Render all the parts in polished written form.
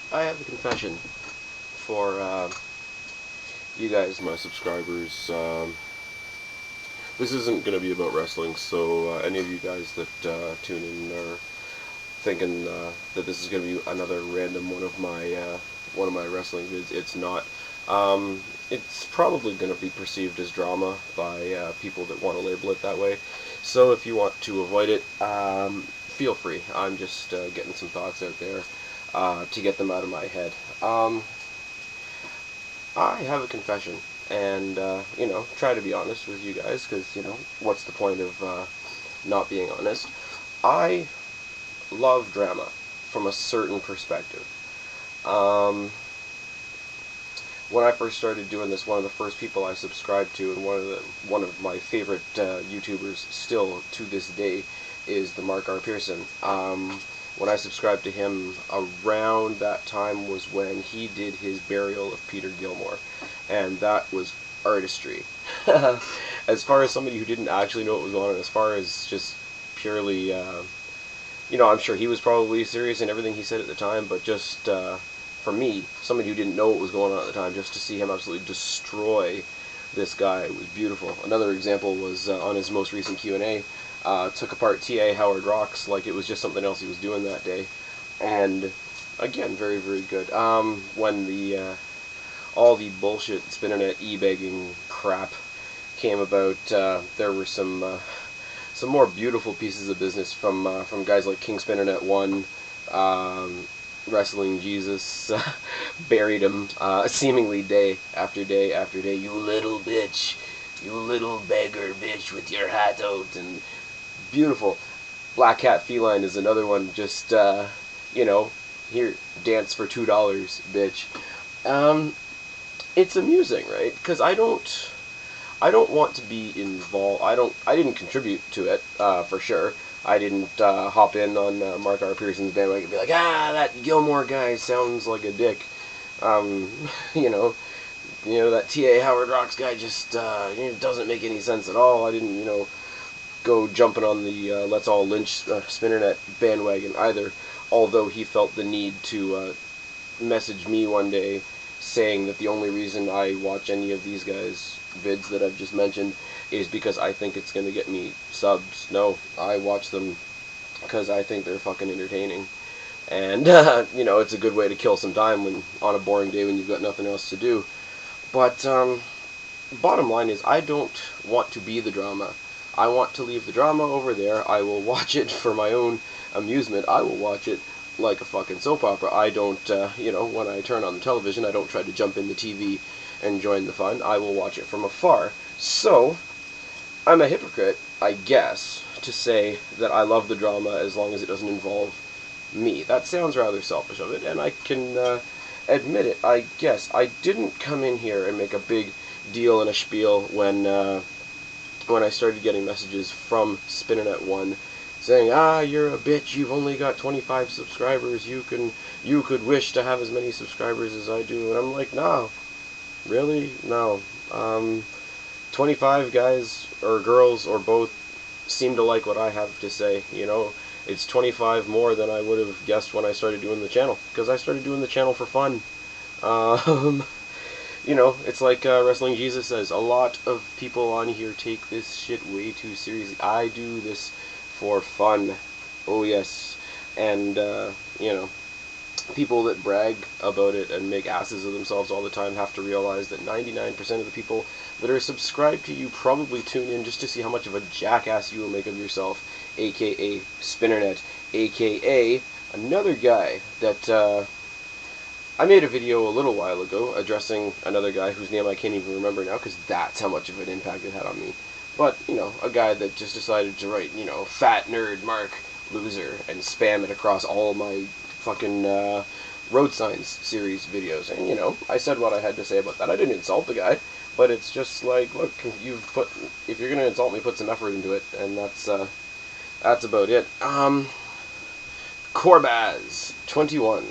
I have a confession for you guys, my subscribers. This isn't going to be about wrestling, so any of you guys that tune in are thinking that this is going to be another random one of my wrestling vids. It's not. It's probably going to be perceived as drama by people that want to label it that way. So if you want to avoid it, feel free. I'm just getting some thoughts out there to get them out of my head. I have a confession, and try to be honest with you guys, because what's the point of not being honest? I love drama from a certain perspective. Um, when I first started doing this, one of the first people I subscribed to, and one of my favorite YouTubers still to this day, is the Mark R. Pearson. When I subscribed to him, around that time was when he did his burial of Peter Gilmore, and that was artistry. As far as somebody who didn't actually know what was going on, as far as just purely, I'm sure he was probably serious in everything he said at the time, but just for me, somebody who didn't know what was going on at the time, just to see him absolutely destroy this guy was beautiful. Another example was on his most recent Q&A, took apart T.A. Howard Rocks like it was just something else he was doing that day. And again, very, very good. When the all the bullshit spinnernet e-begging crap came about, there were some more beautiful pieces of business from guys like King Spinnernet 1, Wrestling Jesus, buried him seemingly day after day after day. You little bitch, you little beggar bitch with your hat out, and beautiful. Black Cat Feline is another one. Just here, dance for $2, bitch. Um, it's amusing, right? Because I don't want to be involved. I didn't contribute to it for sure. I didn't hop in on Mark R. Pearson's bandwagon and be like, that Gilmore guy sounds like a dick. Um, you know, that T.A. Howard Rocks guy just doesn't make any sense at all. I didn't, go jumping on the let's all lynch Spinnernet bandwagon either. Although he felt the need to message me one day saying that the only reason I watch any of these guys' vids that I've just mentioned is because I think it's going to get me subs. No, I watch them because I think they're fucking entertaining. And, it's a good way to kill some time when on a boring day when you've got nothing else to do. But, bottom line is, I don't want to be the drama. I want to leave the drama over there. I will watch it for my own amusement. I will watch it like a fucking soap opera. I don't, when I turn on the television, I don't try to jump in the TV and join the fun. I will watch it from afar. So, I'm a hypocrite, I guess, to say that I love the drama as long as it doesn't involve me. That sounds rather selfish of it, and I can admit it, I guess. I didn't come in here and make a big deal and a spiel when I started getting messages from Spinnernet 1 saying, you're a bitch, you've only got 25 subscribers, you could wish to have as many subscribers as I do. And I'm like, no, really? No. 25 guys or girls or both seem to like what I have to say, It's 25 more than I would have guessed when I started doing the channel, because I started doing the channel for fun. Um, it's like Wrestling Jesus says, a lot of people on here take this shit way too seriously. I do this for fun. Oh, yes. And, people that brag about it and make asses of themselves all the time have to realize that 99% of the people that are subscribed to you probably tune in just to see how much of a jackass you will make of yourself, aka Spinnernet, aka another guy that, I made a video a little while ago addressing another guy whose name I can't even remember now because that's how much of an impact it had on me. But, a guy that just decided to write, fat nerd Mark loser and spam it across all my fucking road signs series videos. And, I said what I had to say about that. I didn't insult the guy, but it's just like, look, if you're going to insult me, put some effort into it. And that's about it. Corbaz 21.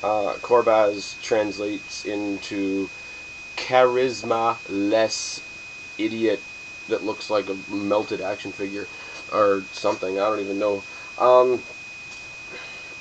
Corbaz translates into charisma-less idiot that looks like a melted action figure or something. I don't even know.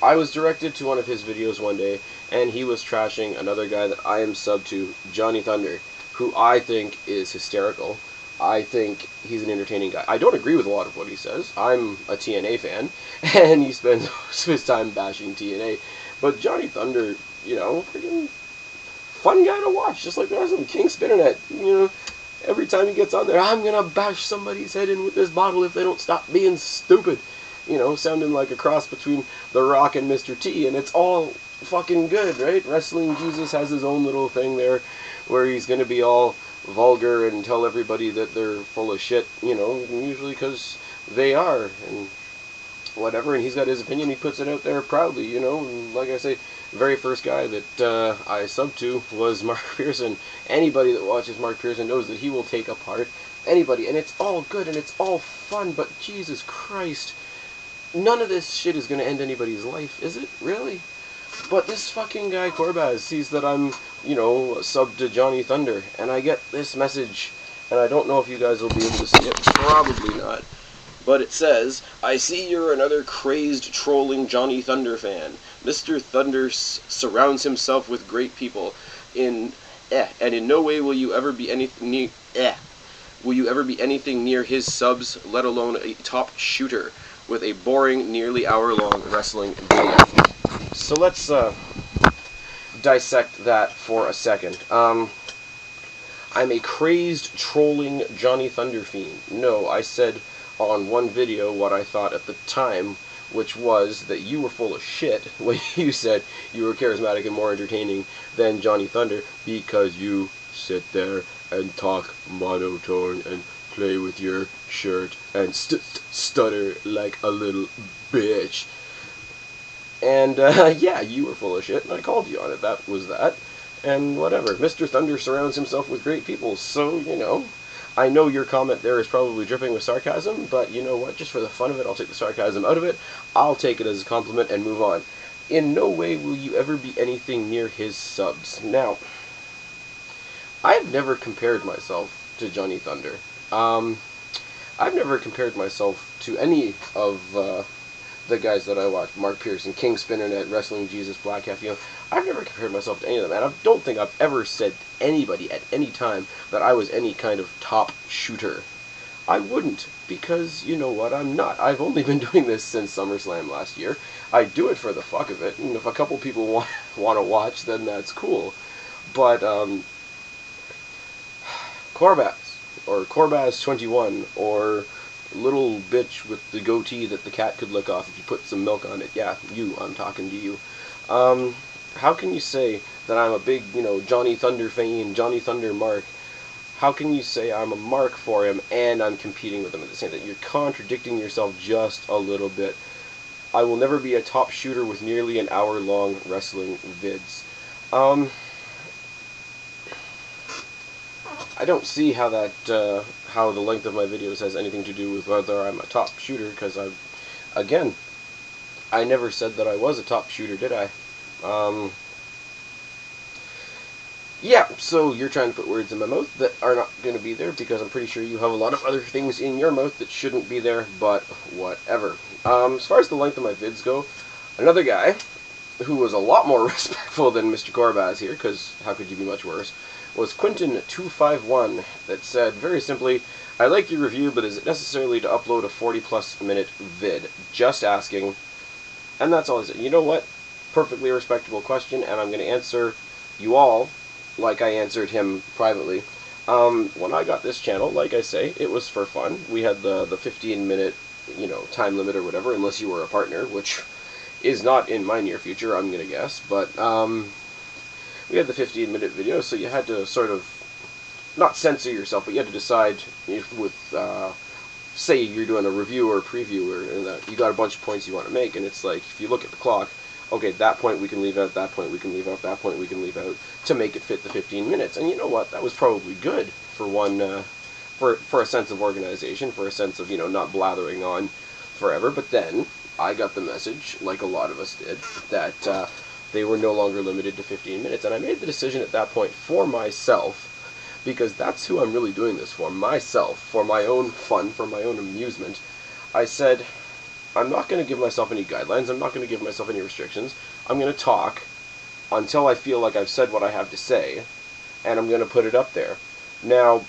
I was directed to one of his videos one day, and he was trashing another guy that I am sub to, Johnny Thunder, who I think is hysterical. I think he's an entertaining guy. I don't agree with a lot of what he says. I'm a TNA fan, and he spends most of his time bashing TNA. But Johnny Thunder, freaking fun guy to watch, just like the rest of them. King Spinnernet, every time he gets on there, I'm gonna bash somebody's head in with this bottle if they don't stop being stupid. Sounding like a cross between The Rock and Mr. T, and it's all fucking good, right? Wrestling Jesus has his own little thing there where he's gonna be all vulgar and tell everybody that they're full of shit, usually because they are, and whatever, and he's got his opinion, he puts it out there proudly, and like I say, the very first guy that I subbed to was Mark Pearson. Anybody that watches Mark Pearson knows that he will take apart anybody, and it's all good, and it's all fun, but Jesus Christ, none of this shit is going to end anybody's life, is it? Really? But this fucking guy, Corbaz, sees that I'm, sub to Johnny Thunder, and I get this message, and I don't know if you guys will be able to see it, probably not, but it says, I see you're another crazed, trolling Johnny Thunder fan. Mr. Thunder surrounds himself with great people, and in no way will you ever be anything near his subs, let alone a top shooter, with a boring, nearly hour-long wrestling video. So let's dissect that for a second. I'm a crazed, trolling Johnny Thunder fiend. No, I said on one video what I thought at the time, which was that you were full of shit when you said you were charismatic and more entertaining than Johnny Thunder because you sit there and talk monotone and play with your shirt and stutter like a little bitch. And, yeah, you were full of shit, and I called you on it. That was that. And whatever. Mr. Thunder surrounds himself with great people, so, I know your comment there is probably dripping with sarcasm, but you know what? Just for the fun of it, I'll take the sarcasm out of it. I'll take it as a compliment and move on. In no way will you ever be anything near his subs. Now, I've never compared myself to Johnny Thunder. I've never compared myself to any of the guys that I watch. Mark Pearson, King Spinnernet, Wrestling Jesus, Black Half, I've never compared myself to any of them, and I don't think I've ever said to anybody at any time that I was any kind of top shooter. I wouldn't, because you know what, I'm not. I've only been doing this since SummerSlam last year. I do it for the fuck of it, and if a couple people want to watch, then that's cool. But, Corbaz, or Corbaz21, or little bitch with the goatee that the cat could lick off if you put some milk on it. Yeah, I'm talking to you. How can you say that I'm a big, Johnny Thunder fan, Johnny Thunder Mark? How can you say I'm a mark for him and I'm competing with him at the same time? You're contradicting yourself just a little bit. I will never be a top shooter with nearly an hour-long wrestling vids. I don't see how that, how the length of my videos has anything to do with whether I'm a top shooter, because I never said that I was a top shooter, did I? Yeah, so you're trying to put words in my mouth that are not going to be there, because I'm pretty sure you have a lot of other things in your mouth that shouldn't be there, but whatever. As far as the length of my vids go, another guy who was a lot more respectful than Mr. Corbaz here, because how could you be much worse, was Quentin251, that said, very simply, I like your review, but is it necessarily to upload a 40-plus minute vid? Just asking. And that's all I said. You know what? Perfectly respectable question, and I'm going to answer you all like I answered him privately. When I got this channel, like I say, it was for fun. We had the 15-minute, time limit or whatever, unless you were a partner, which is not in my near future, I'm going to guess, but, we had the 15-minute video, so you had to sort of, not censor yourself, but you had to decide if with, say you're doing a review or a preview, or you got a bunch of points you want to make, and it's like, if you look at the clock, okay, that point we can leave out, that point we can leave out, that point we can leave out, to make it fit the 15 minutes. And you know what, that was probably good for one, for a sense of organization, for a sense of, not blathering on forever. But then, I got the message, like a lot of us did, that they were no longer limited to 15 minutes. And I made the decision at that point for myself, because that's who I'm really doing this for, myself, for my own fun, for my own amusement. I said, I'm not going to give myself any guidelines, I'm not going to give myself any restrictions, I'm going to talk, until I feel like I've said what I have to say, and I'm going to put it up there. Now,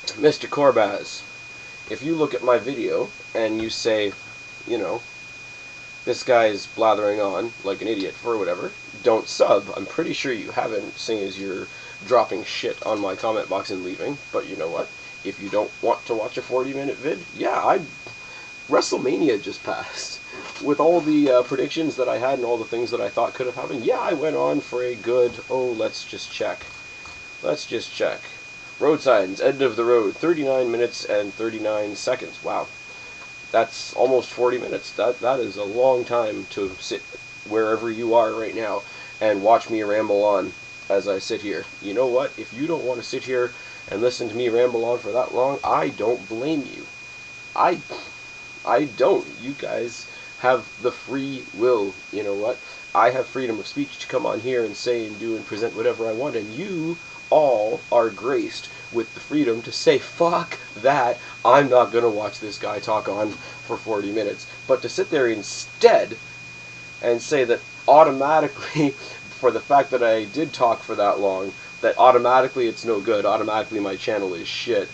Mr. Corbaz, if you look at my video and you say, you know, this guy's blathering on like an idiot for whatever, don't sub. I'm pretty sure you haven't, seeing as you're dropping shit on my comment box and leaving. But you know what? If you don't want to watch a 40-minute vid, yeah, WrestleMania just passed. With all the predictions that I had and all the things that I thought could have happened, yeah, I went on for a good, let's just check. Road signs, end of the road, 39 minutes and 39 seconds. Wow. That's almost 40 minutes. That is a long time to sit wherever you are right now and watch me ramble on as I sit here. You know what? If you don't want to sit here and listen to me ramble on for that long, I don't blame you. I don't. You guys have the free will. You know what? I have freedom of speech to come on here and say and do and present whatever I want, and you all are graced with the freedom to say, fuck that, I'm not going to watch this guy talk on for 40 minutes. But to sit there instead and say that automatically, for the fact that I did talk for that long, that automatically it's no good, automatically my channel is shit,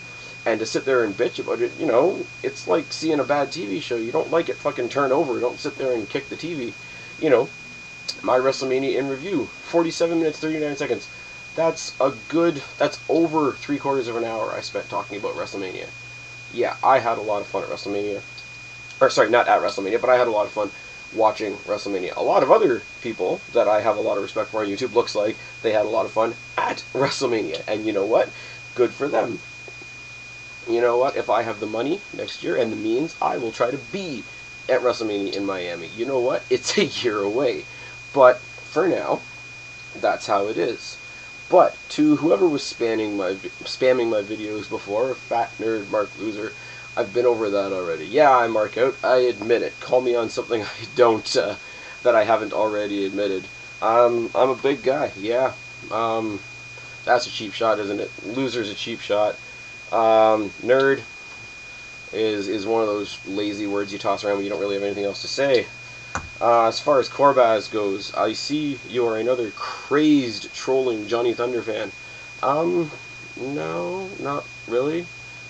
and to sit there and bitch about it, you know, it's like seeing a bad TV show. You don't like it, fucking turn over. Don't sit there and kick the TV. You know, my WrestleMania in review, 47 minutes, 39 seconds. That's over 3/4 of an hour I spent talking about WrestleMania. Yeah, I had a lot of fun at WrestleMania. Or, sorry, not at WrestleMania, but I had a lot of fun watching WrestleMania. A lot of other people that I have a lot of respect for on YouTube looks like they had a lot of fun at WrestleMania. And you know what? Good for them. You know what? If I have the money next year and the means, I will try to be at WrestleMania in Miami. You know what? It's a year away. But for now, that's how it is. But to whoever was spamming my videos before, fat nerd, Mark Loser, I've been over that already. Yeah, I mark out. I admit it. Call me on something I don't, that I haven't already admitted. I'm a big guy. Yeah. That's a cheap shot, isn't it? Loser's a cheap shot. Nerd is one of those lazy words you toss around when you don't really have anything else to say. As far as Corbaz goes, I see you are another crazed trolling Johnny Thunder fan. No, not really.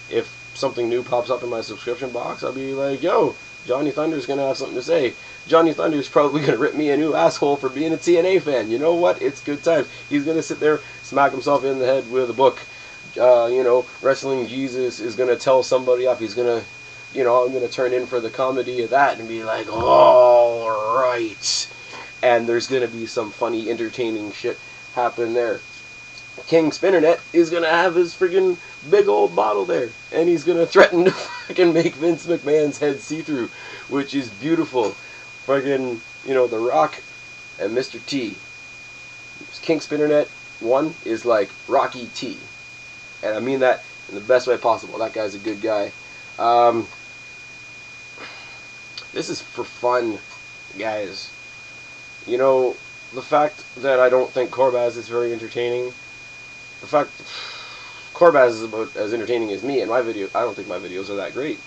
If something new pops up in my subscription box, I'll be like, yo, Johnny Thunder's gonna have something to say. Johnny Thunder's probably gonna rip me a new asshole for being a TNA fan. You know what? It's good times. He's gonna sit there, smack himself in the head with a book. You know, Wrestling Jesus is gonna tell somebody up. He's gonna, you know, I'm going to turn in for the comedy of that and be like, all right. And there's going to be some funny, entertaining shit happen there. King Spinnernet is going to have his friggin' big old bottle there. And he's going to threaten to fucking make Vince McMahon's head see-through, which is beautiful. Friggin', you know, The Rock and Mr. T. King Spinnernet 1 is like Rocky T. And I mean that in the best way possible. That guy's a good guy. This is for fun, guys. You know, the fact that I don't think Corbaz is very entertaining, the fact Corbaz is about as entertaining as me, and my video, I don't think my videos are that great.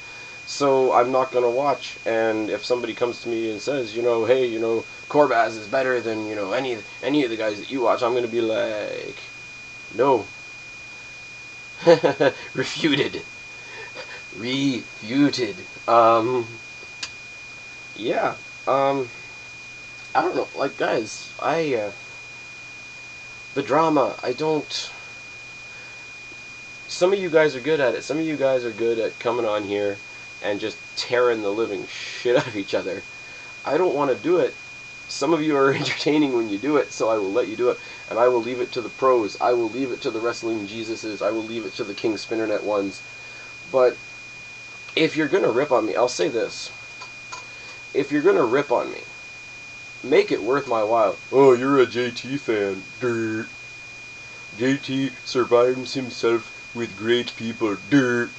So I'm not going to watch, and if somebody comes to me and says, you know, hey, you know, Corbaz is better than, you know, any of the guys that you watch, I'm going to be like, no. Refuted. Yeah, I don't know, like, guys, the drama, some of you guys are good at it. Some of you guys are good at coming on here and just tearing the living shit out of each other. I don't want to do it. Some of you are entertaining when you do it, so I will let you do it, and I will leave it to the pros. I will leave it to the Wrestling Jesuses. I will leave it to the King Spinnernet ones. But if you're going to rip on me, I'll say this. If you're going to rip on me, make it worth my while. Oh, you're a JT fan. Dirt. JT surrounds himself with great people. Dirt.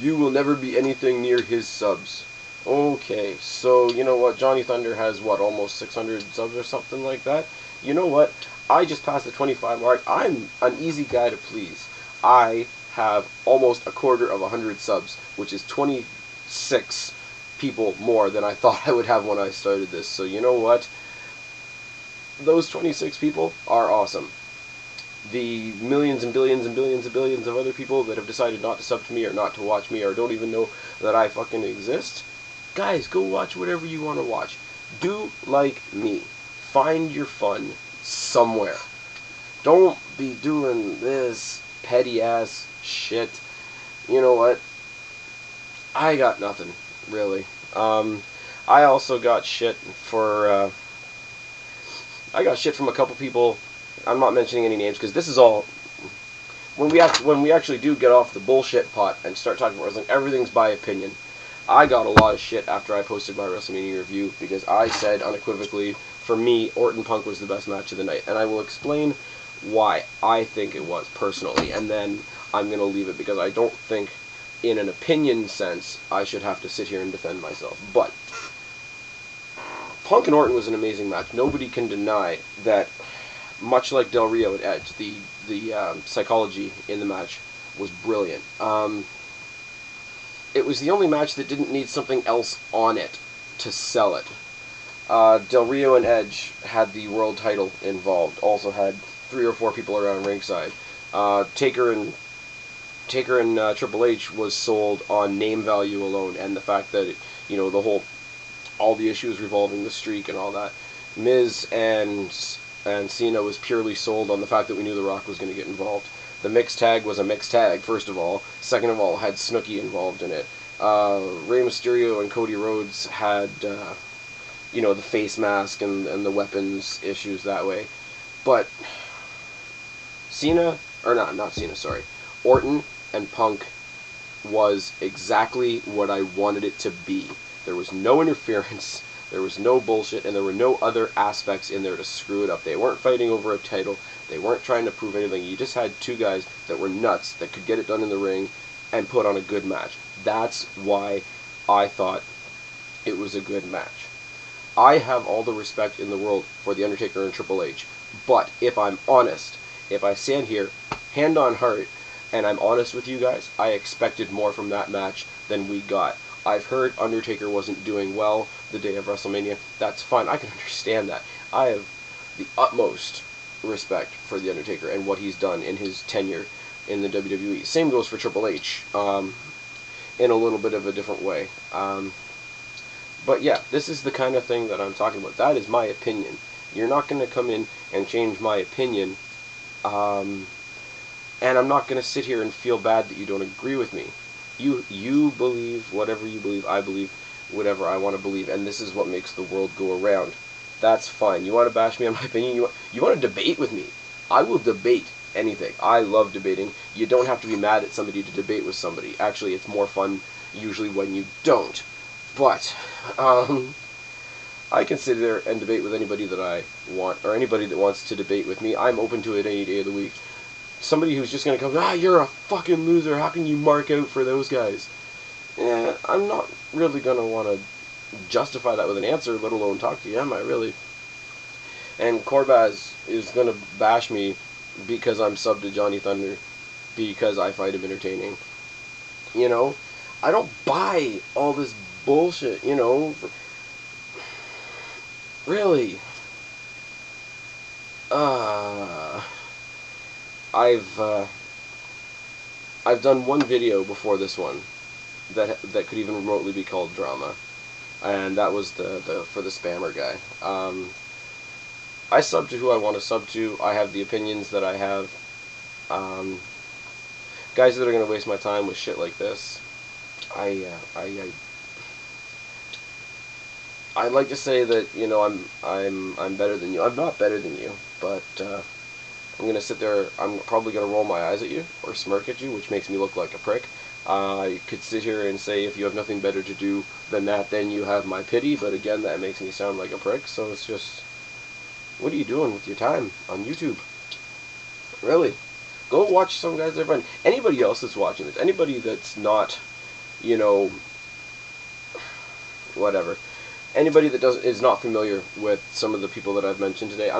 You will never be anything near his subs. Okay, so you know what? Johnny Thunder has, what, almost 600 subs or something like that? You know what? I just passed the 25 mark. I'm an easy guy to please. I have almost a quarter of 100 subs, which is 26 people more than I thought I would have when I started this. So you know what? those 26 people are awesome. The millions and billions and billions and billions of other people that have decided not to sub to me or not to watch me or don't even know that I fucking exist, guys, go watch whatever you want to watch. Do like me. Find your fun somewhere. Don't be doing this petty ass shit. You know what? I got nothing, really. I also got shit for, I got shit from a couple people. I'm not mentioning any names because this is all, when we actually do get off the bullshit pot and start talking about wrestling, everything's by opinion. I got a lot of shit after I posted my WrestleMania review because I said unequivocally, for me, Orton Punk was the best match of the night, and I will explain why I think it was personally, and then I'm gonna leave it because I don't think, in an opinion sense, I should have to sit here and defend myself. But Punk and Orton was an amazing match. Nobody can deny that. Much like Del Rio and Edge, the psychology in the match was brilliant. It was the only match that didn't need something else on it to sell it. Del Rio and Edge had the world title involved. Also had 3 or 4 people around ringside. Taker and Triple H was sold on name value alone, and the fact that all the issues revolving the streak and all that. Miz and Cena was purely sold on the fact that we knew The Rock was going to get involved. The mixed tag was a mixed tag, first of all. Second of all, had Snooki involved in it. Rey Mysterio and Cody Rhodes had, the face mask and the weapons issues that way. But Orton and Punk was exactly what I wanted it to be. There was no interference. There was no bullshit, and there were no other aspects in there to screw it up. They weren't fighting over a title. They weren't trying to prove anything. You just had 2 guys that were nuts that could get it done in the ring and put on a good match. That's why I thought it was a good match. I have all the respect in the world for The Undertaker and Triple H, but if I'm honest, if I stand here, hand on heart, and I'm honest with you guys, I expected more from that match than we got. I've heard Undertaker wasn't doing well the day of WrestleMania. That's fine. I can understand that. I have the utmost respect for The Undertaker and what he's done in his tenure in the WWE. Same goes for Triple H, in a little bit of a different way. But yeah, this is the kind of thing that I'm talking about. That is my opinion. You're not going to come in and change my opinion, and I'm not going to sit here and feel bad that you don't agree with me. You believe whatever you believe, I believe whatever I want to believe, and this is what makes the world go around. That's fine. You want to bash me on my opinion? You want to debate with me? I will debate anything. I love debating. You don't have to be mad at somebody to debate with somebody. Actually, it's more fun usually when you don't. But, I can sit there and debate with anybody that I want, or anybody that wants to debate with me. I'm open to it any day of the week. Somebody who's just going to come, you're a fucking loser, how can you mark out for those guys? I'm not really going to want to justify that with an answer, let alone talk to you, am I really? And Corb is going to bash me because I'm subbed to Johnny Thunder, because I find him entertaining. I don't buy all this bullshit, Really. I've done one video before this one that could even remotely be called drama, and that was the for the spammer guy. I sub to who I want to sub to. I have the opinions that I have. Guys that are gonna waste my time with shit like this, I'd like to say that I'm better than you. I'm not better than you, but I'm going to sit there, I'm probably going to roll my eyes at you, or smirk at you, which makes me look like a prick. I could sit here and say, if you have nothing better to do than that, then you have my pity, but again, that makes me sound like a prick, so it's just, what are you doing with your time on YouTube? Really? Go watch some guys that are fun. Anybody else that's watching this, anybody that's not, whatever, anybody that is not familiar with some of the people that I've mentioned today,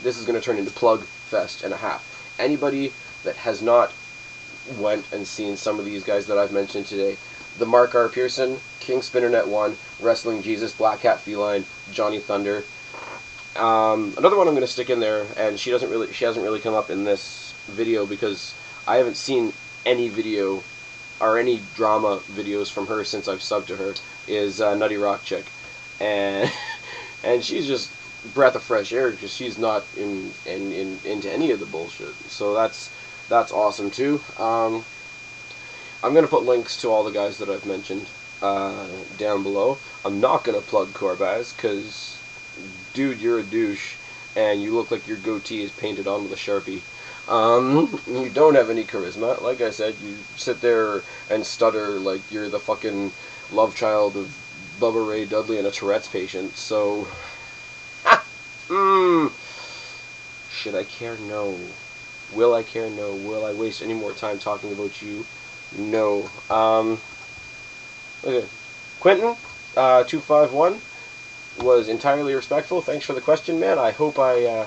this is going to turn into plug fest and a half. Anybody that has not went and seen some of these guys that I've mentioned today, the Mark R. Pearson, King Spinnernet 1, Wrestling Jesus, Black Cat Feline, Johnny Thunder, Another one I'm going to stick in there, and she hasn't really come up in this video because I haven't seen any video or any drama videos from her since I've subbed to her, is Nutty Rock Chick, and and she's just breath of fresh air because she's not into any of the bullshit. So that's awesome too. I'm gonna put links to all the guys that I've mentioned down below. I'm not gonna plug Corbaz because, dude, you're a douche, and you look like your goatee is painted on with a Sharpie. You don't have any charisma. Like I said, you sit there and stutter like you're the fucking love child of Bubba Ray Dudley and a Tourette's patient. So, should I care? No. Will I care? No. Will I waste any more time talking about you? No. Okay. Quentin, 251 was entirely respectful. Thanks for the question, man. I hope I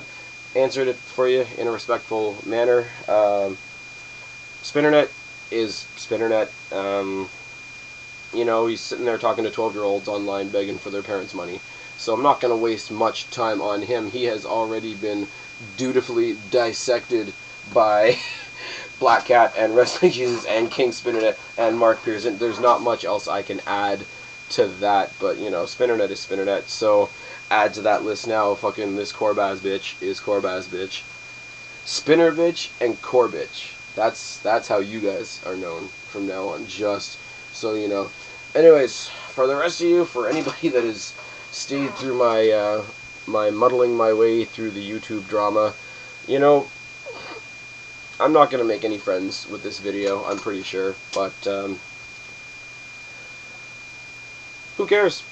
answered it for you in a respectful manner. Spinnernet is Spinnernet. You know, he's sitting there talking to 12-year-olds online begging for their parents' money. So I'm not going to waste much time on him. He has already been dutifully dissected by Black Cat and Wrestling Jesus and King Spinnernet and Mark Pearson. There's not much else I can add to that, but, you know, Spinnernet is Spinnernet. So add to that list now. Fucking this Corbaz bitch is Corbaz bitch. Spinner bitch and Core bitch. That's how you guys are known from now on, just so you know. Anyways, for the rest of you, for anybody that has stayed through my my muddling my way through the YouTube drama, you know, I'm not going to make any friends with this video, I'm pretty sure, but who cares?